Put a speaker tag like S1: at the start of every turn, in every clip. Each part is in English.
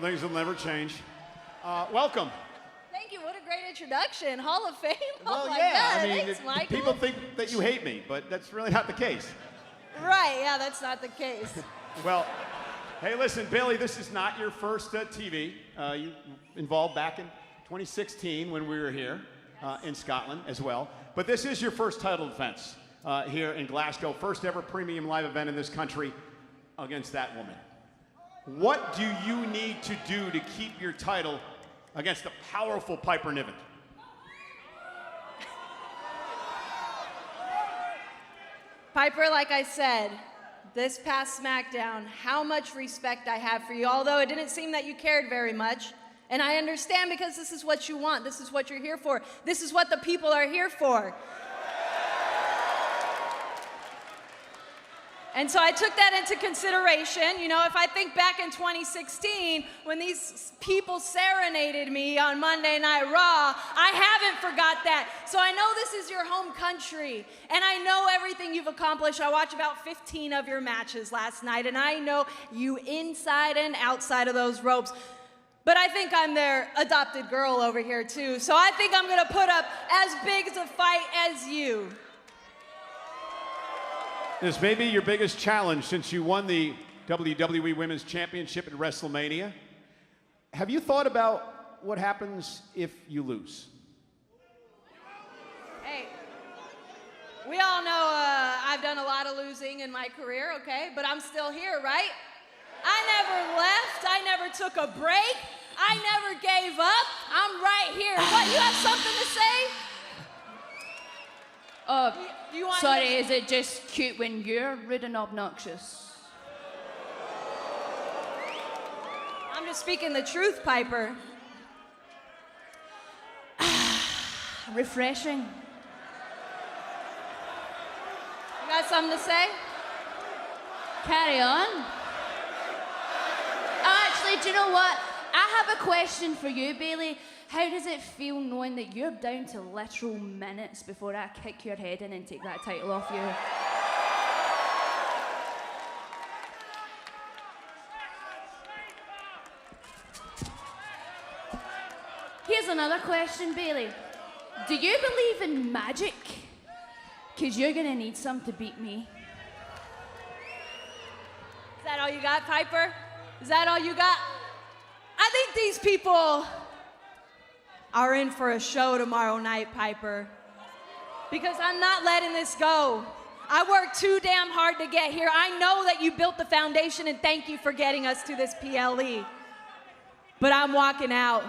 S1: things will never change. Welcome.
S2: Thank you. What a great introduction. Hall of Fame.
S1: Well,
S2: oh my
S1: yeah,
S2: God.
S1: I mean,
S2: Thanks, Michael.
S1: people think that you hate me, but that's really not the case.
S2: Right, yeah, that's not the case.
S1: Well, hey, listen, Bayley, this is not your first TV. You involved back in 2016 when we were here in Scotland as well. But this is your first title defense here in Glasgow. First ever premium live event in this country against that woman. What do you need to do to keep your title against the powerful Piper Niven?
S2: Piper, like I said, this past SmackDown, how much respect I have for you, although it didn't seem that you cared very much. And I understand because this is what you want. This is what you're here for. This is what the people are here for. And so I took that into consideration. You know, if I think back in 2016, when these people serenaded me on Monday Night Raw, I haven't forgot that. So I know this is your home country, and I know everything you've accomplished. I watched about 15 of your matches last night, and I know you inside and outside of those ropes. But I think I'm their adopted girl over here, too. So I think I'm going to put up as big a fight as you.
S1: This may be your biggest challenge since you won the WWE Women's Championship at WrestleMania. Have you thought about what happens if you lose?
S2: Hey, we all know I've done a lot of losing in my career, okay? But I'm still here, right? I never left. I never took a break. I never gave up. I'm right here. What, you have something to say?
S3: Sorry, is it just cute when you're rude and obnoxious?
S2: I'm just speaking the truth, Piper.
S3: Refreshing.
S2: You got something to say?
S3: Carry on. Actually, do you know what? I have a question for you, Bayley. How does it feel knowing that you're down to literal minutes before I kick your head in and take that title off you? Here's another question, Bayley. Do you believe in magic? Because you're going to need some to beat me.
S2: Is that all you got, Piper? Is that all you got? I think these people are in for a show tomorrow night, Piper. Because I'm not letting this go. I worked too damn hard to get here. I know that you built the foundation, and thank you for getting us to this PLE. But I'm walking out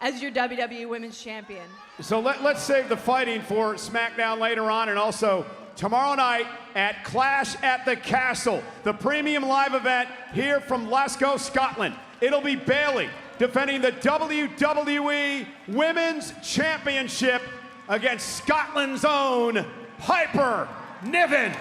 S2: as your WWE Women's Champion.
S1: So let's save the fighting for SmackDown later on, and also tomorrow night at Clash at the Castle, the premium live event here from Glasgow, Scotland. It'll be Bayley defending the WWE Women's Championship against Scotland's own Piper Niven.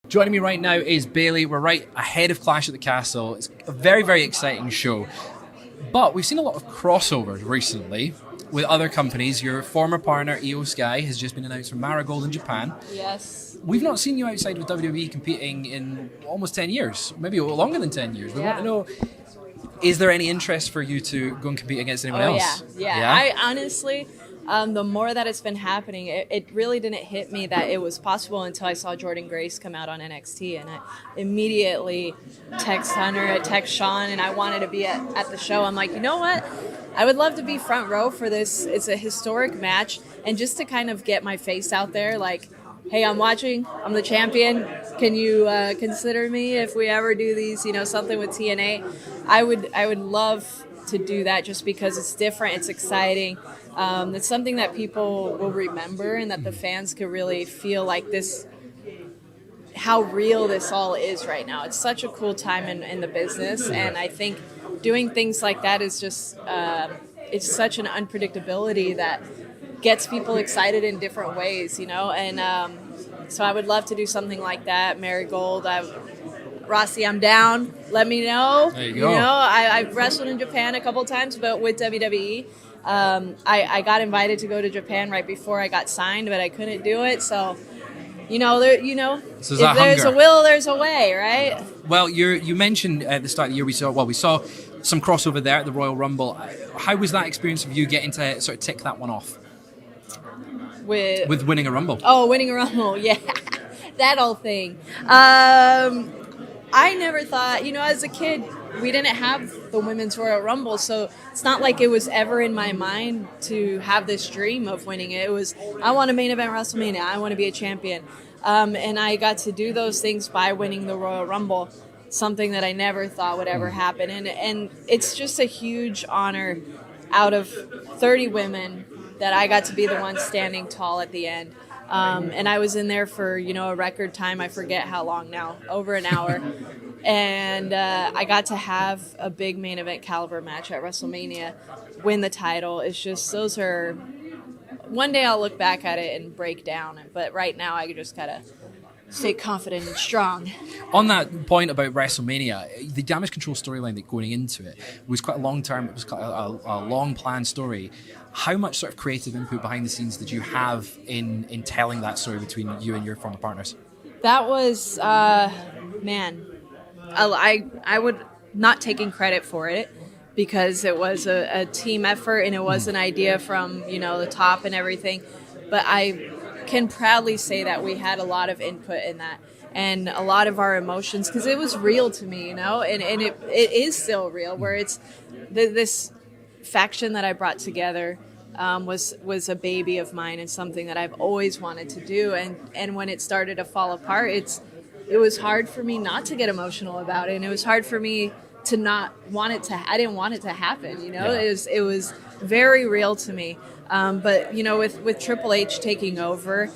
S4: Joining me right now is Bayley. We're right ahead of Clash at the Castle. It's a very, very exciting show. But we've seen a lot of crossovers recently. with other companies. Your former partner, Io Sky, has just been announced from Marigold in Japan.
S2: Yes.
S4: We've not seen you outside of WWE competing in almost 10 years, maybe longer than 10 years. We want to know, is there any interest for you to go and compete against anyone else?
S2: Yeah. I honestly, the more that it's been happening, it really didn't hit me that it was possible until I saw Jordan Grace come out on NXT, and I immediately text Hunter, I text Sean, and I wanted to be at the show. I'm like, you know what? I would love to be front row for this. It's a historic match, and just to kind of get my face out there, like, hey, I'm watching, I'm the champion. Can you consider me if we ever do these, something with TNA? I would love to do that just because it's different, it's exciting. It's something that people will remember and that the fans could really feel like this, how real this all is right now. It's such a cool time in the business, and I think doing things like that is just, it's such an unpredictability that gets people excited in different ways, and so I would love to do something like that. Marigold, Rossi, I'm down. Let me know.
S4: There you go.
S2: I've wrestled in Japan a couple times, but with WWE. I got invited to go to Japan right before I got signed, but I couldn't do it. So,
S4: So
S2: if there's a will, there's a way, right?
S4: Well, you mentioned at the start of the year we saw some crossover there at the Royal Rumble. How was that experience of you getting to sort of tick that one off? With winning a Rumble.
S2: Oh, winning a Rumble, yeah. That whole thing. I never thought, as a kid, we didn't have the Women's Royal Rumble, so it's not like it was ever in my mind to have this dream of winning it. It was, I want to main event WrestleMania. I want to be a champion. And I got to do those things by winning the Royal Rumble, something that I never thought would ever happen. And it's just a huge honor out of 30 women that I got to be the one standing tall at the end. And I was in there for, a record time. I forget how long now, over an hour. And I got to have a big main event caliber match at WrestleMania, win the title. It's just, those are, one day I'll look back at it and break down. But right now I just gotta stay confident and strong.
S4: On that point about WrestleMania, the Damage Control storyline that going into it was quite a long term. It was quite a long planned story. How much sort of creative input behind the scenes did you have in telling that story between you and your former partners?
S2: That was, man, I would not taking credit for it because it was a team effort and it was an idea from, the top and everything. But I can proudly say that we had a lot of input in that and a lot of our emotions because it was real to me, and it is still real, where it's this faction that I brought together was a baby of mine and something that I've always wanted to do. And when it started to fall apart, it was hard for me not to get emotional about it, and it was hard for me to not want it to. I didn't want it to happen.
S4: Yeah.
S2: It was very real to me. But with Triple H taking over,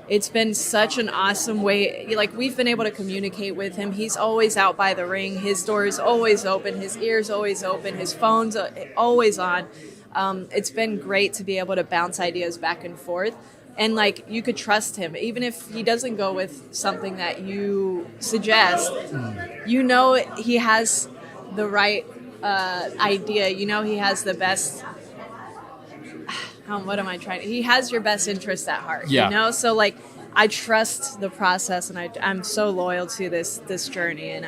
S2: it's been such an awesome way. Like, we've been able to communicate with him. He's always out by the ring. His door is always open. His ear's always open. His phone's always on. It's been great to be able to bounce ideas back and forth. And, you could trust him. Even if he doesn't go with something that you suggest, he has the right idea. He has the best... what am I trying to... He has your best interest at heart, So, I trust the process, and I'm so loyal to this journey, and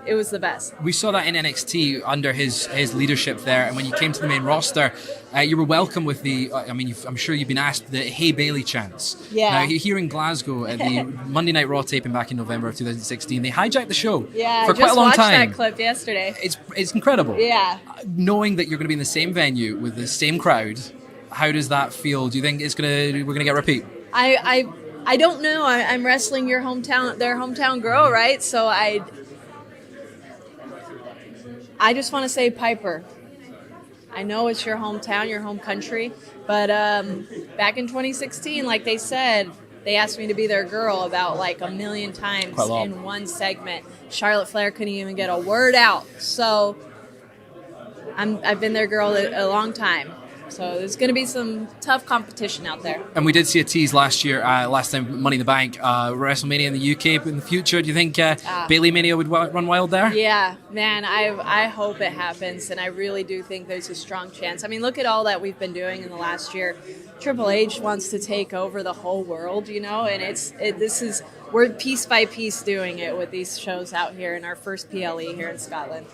S2: it was the best.
S4: We saw that in NXT under his leadership there, and when you came to the main roster, you were welcome with the... I'm sure you've been asked the "Hey Bayley" chants.
S2: Yeah.
S4: Now, here in Glasgow at the Monday Night Raw taping back in November of 2016, they hijacked the show for quite a long time.
S2: I just watched that clip yesterday.
S4: It's incredible.
S2: Yeah.
S4: Knowing that you're going to be in the same venue with the same crowd, how does that feel? Do you think we're going to get a repeat?
S2: I don't know. I'm wrestling their hometown girl, right? So I just want to say, Piper, I know it's your hometown, your home country, but back in 2016, like they said, they asked me to be their girl about a million times in one segment. Charlotte Flair couldn't even get a word out. So I've been their girl a long time. So there's going to be some tough competition out there.
S4: And we did see a tease last year, last time Money in the Bank, WrestleMania in the UK. But in the future, do you think Bayley Mania would run wild there?
S2: Yeah, man, I hope it happens, and I really do think there's a strong chance. I mean, look at all that we've been doing in the last year. Triple H wants to take over the whole world, you know, and we're piece by piece doing it with these shows out here in our first PLE here in Scotland.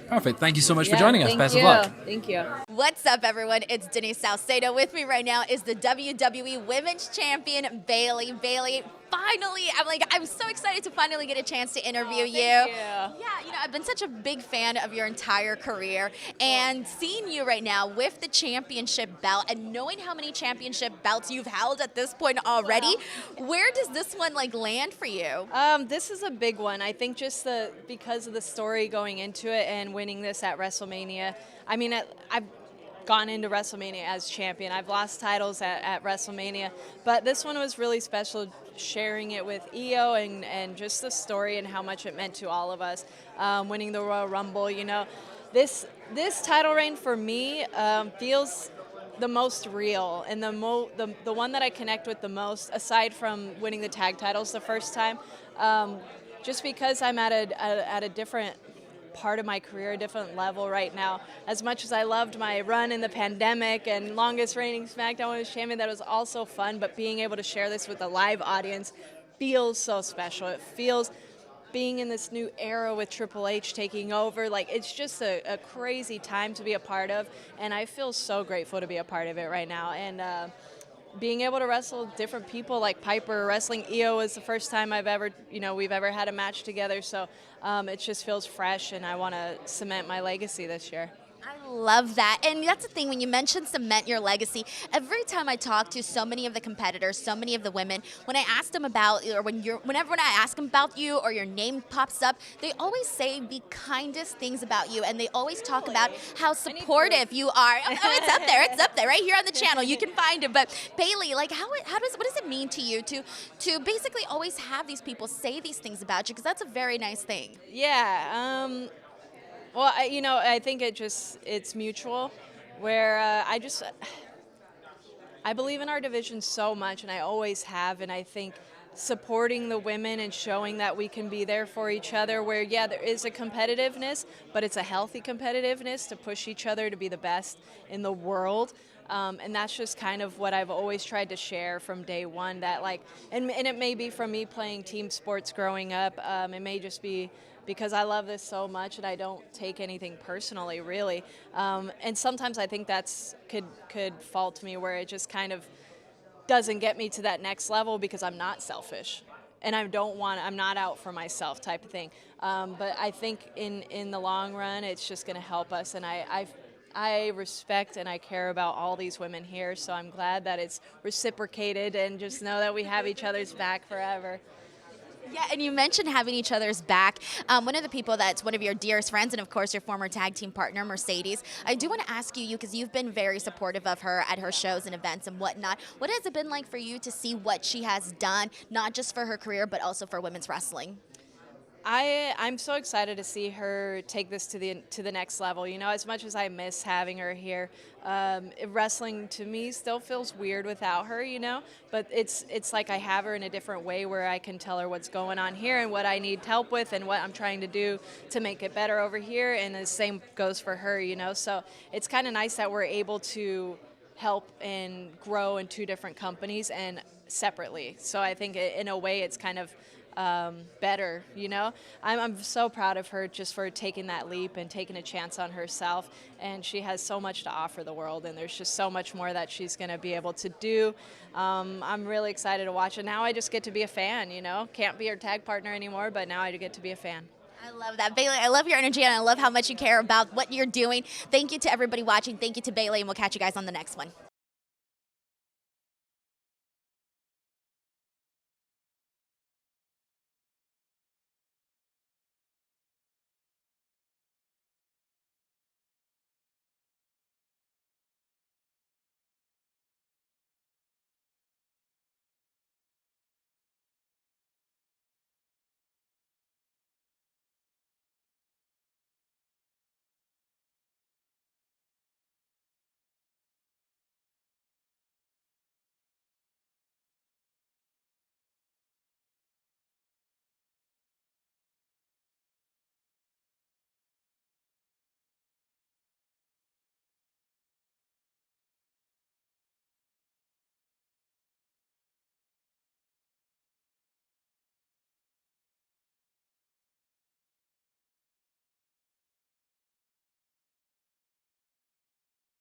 S4: Perfect. Thank you so much for joining us. Best of luck.
S2: Thank you.
S5: What's up, everyone? It's Denise Salcedo. With me right now is the WWE Women's Champion, Bayley. Bayley, finally, I'm so excited to finally get a chance to interview you.
S2: Thank you.
S5: Yeah, you know, I've been such a big fan of your entire career, and seeing you right now with the championship belt and knowing how many championship belts you've held at this point already, where does this one land for you?
S2: This is a big one. I think just because of the story going into it and winning this at WrestleMania. I mean, I've gone into WrestleMania as champion. I've lost titles at WrestleMania, but this one was really special, sharing it with EO and just the story and how much it meant to all of us. Winning the Royal Rumble, you know, this title reign for me feels the most real and the one that I connect with the most, aside from winning the tag titles the first time, just because I'm at a different part of my career, a different level right now. As much as I loved my run in the pandemic and longest reigning SmackDown Women's Champion, that was also fun, but being able to share this with a live audience feels so special. It feels, being in this new era with Triple H taking over, it's just a crazy time to be a part of, and I feel so grateful to be a part of it right now. And being able to wrestle different people like Piper, wrestling EO is the first time we've ever had a match together, so it just feels fresh, and I want to cement my legacy this year.
S5: I love that. And that's the thing, when you mention cement your legacy, every time I talk to so many of the competitors, so many of the women, when I ask them about, or whenever I ask them about you or your name pops up, they always say the kindest things about you, and they always talk about how supportive you are. Oh, it's up there, right here on the channel. You can find it. But Bayley, what does it mean to you to basically always have these people say these things about you? Because that's a very nice thing.
S2: Yeah. Well, I think it's mutual, where I believe in our division so much, and I always have, and I think supporting the women and showing that we can be there for each other, where, yeah, there is a competitiveness, but it's a healthy competitiveness to push each other to be the best in the world. And that's just kind of what I've always tried to share from day one, that and it may be from me playing team sports growing up. It may just be because I love this so much and I don't take anything personally, really. And sometimes I think that's could fault me, where it just kind of doesn't get me to that next level because I'm not selfish. And I'm not out for myself type of thing. But I think in the long run, it's just going to help us. And I respect and I care about all these women here, so I'm glad that it's reciprocated, and just know that we have each other's back forever.
S5: Yeah, and you mentioned having each other's back. One of the people that's one of your dearest friends, and of course your former tag team partner, Mercedes, I do want to ask you, because you've been very supportive of her at her shows and events and whatnot, what has it been like for you to see what she has done, not just for her career, but also for women's wrestling?
S2: I'm so excited to see her take this to the next level. You know, as much as I miss having her here, wrestling to me still feels weird without her, you know, but it's like I have her in a different way, where I can tell her what's going on here and what I need help with and what I'm trying to do to make it better over here, and the same goes for her, you know. So it's kind of nice that we're able to help and grow in two different companies and separately. So I think in a way it's kind of better, you know. I'm so proud of her just for taking that leap and taking a chance on herself, and she has so much to offer the world, and there's just so much more that she's going to be able to do. I'm really excited to watch it. Now I just get to be a fan, you know. Can't be her tag partner anymore, but now I get to be a fan.
S5: I love that. Bayley, I love your energy, and I love how much you care about what you're doing. Thank you to everybody watching. Thank you to Bayley, and we'll catch you guys on the next one.